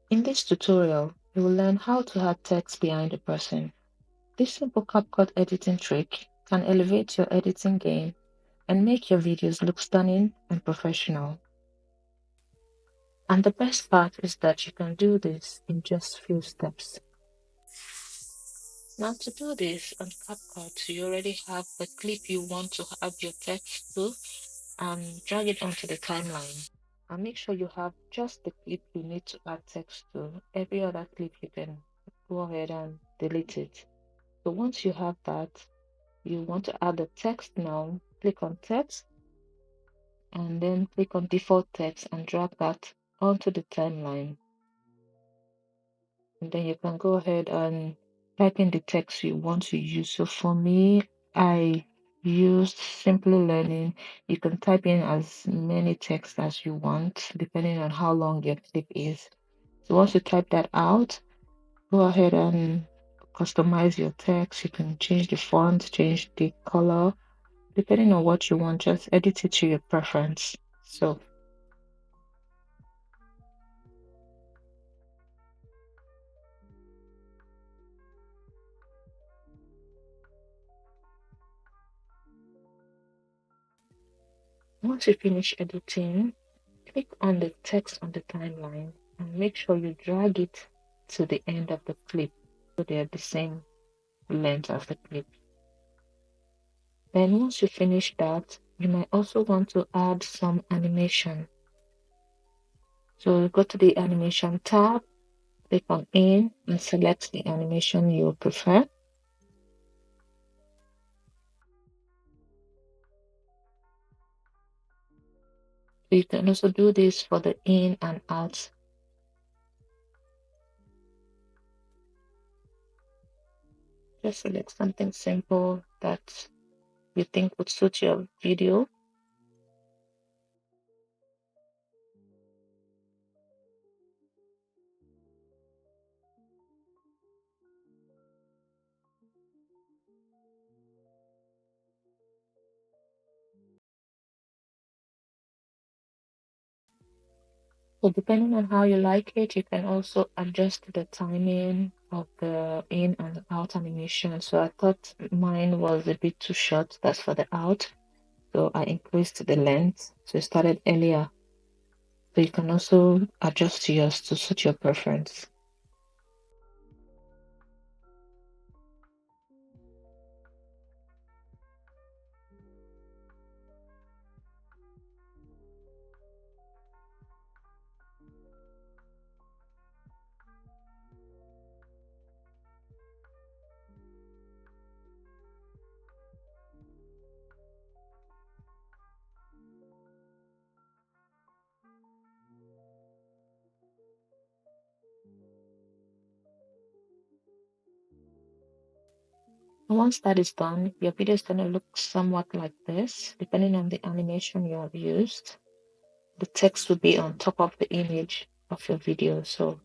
In this tutorial, you will learn how to add text behind a person. This simple CapCut editing trick can elevate your editing game and make your videos look stunning and professional. And the best part is that you can do this in just few steps. Now to do this on CapCut, you already have the clip you want to add your text to and drag it onto the timeline. And make sure you have just the clip you need to add text to. Every other clip you can go ahead and delete it. So once you have that, you want to add the text now, click on text and then click on default text and drag that onto the timeline. And then you can go ahead and type in the text you want to use. So for me, I used Simply Learning. You can type in as many text as you want, depending on how long your clip is. So once you type that out, go ahead and customize your text. You can change the font, change the color, depending on what you want. Just edit it to your preference. So once you finish editing, click on the text on the timeline and make sure you drag it to the end of the clip so they're the same length as the clip. Then once you finish that, you might also want to add some animation. So go to the animation tab, click on in and select the animation you prefer. You can also do this for the in and out. Just select something simple that you think would suit your video. So depending on how you like it, you can also adjust the timing of the in and out animation. So I thought mine was a bit too short. That's for the out. So I increased the length. So it started earlier. So you can also adjust yours to suit your preference. And once that is done, your video is going to look somewhat like this, depending on the animation you have used. The text will be on top of the image of your video. So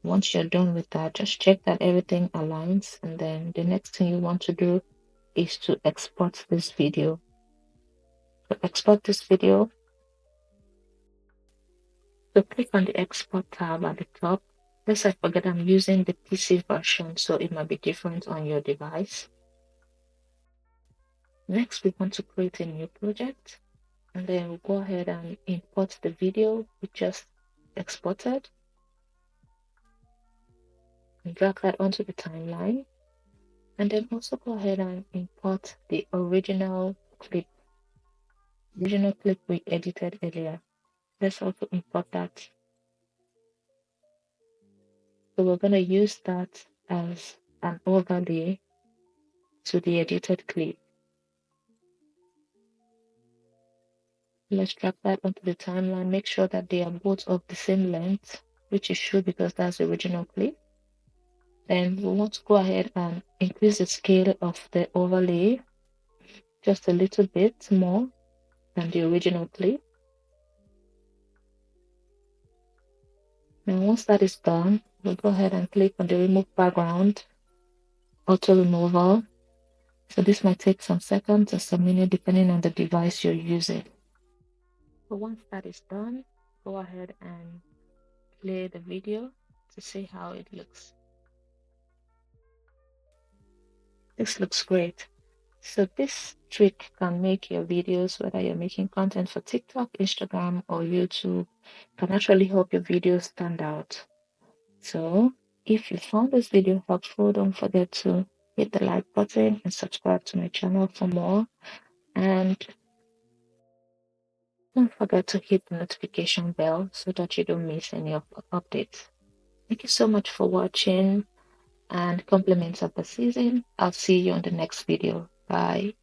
once you're done with that, just check that everything aligns, and then the next thing you want to do is to export this video. To export this video, so click on the export tab at the top. Let's I forget I'm using the PC version, so it might be different on your device. Next, we want to create a new project, and then we'll go ahead and import the video we just exported and drag that onto the timeline. And then also go ahead and import the original clip we edited earlier. Let's also import that. So we're going to use that as an overlay to the edited clip. Let's drag that onto the timeline. Make sure that they are both of the same length, which is true because that's the original clip. Then we want to go ahead and increase the scale of the overlay just a little bit more than the original clip. And once that is done, we'll go ahead and click on the remove background auto removal. So this might take some seconds or some minutes depending on the device you're using. So once that is done, go ahead and play the video to see how it looks. This looks great. So this trick can make your videos, whether you're making content for TikTok, Instagram, or YouTube, can actually help your videos stand out. So if you found this video helpful, don't forget to hit the like button and subscribe to my channel for more. And don't forget to hit the notification bell so that you don't miss any of the updates. Thank you so much for watching and compliments of the season. I'll see you on the next video. Bye.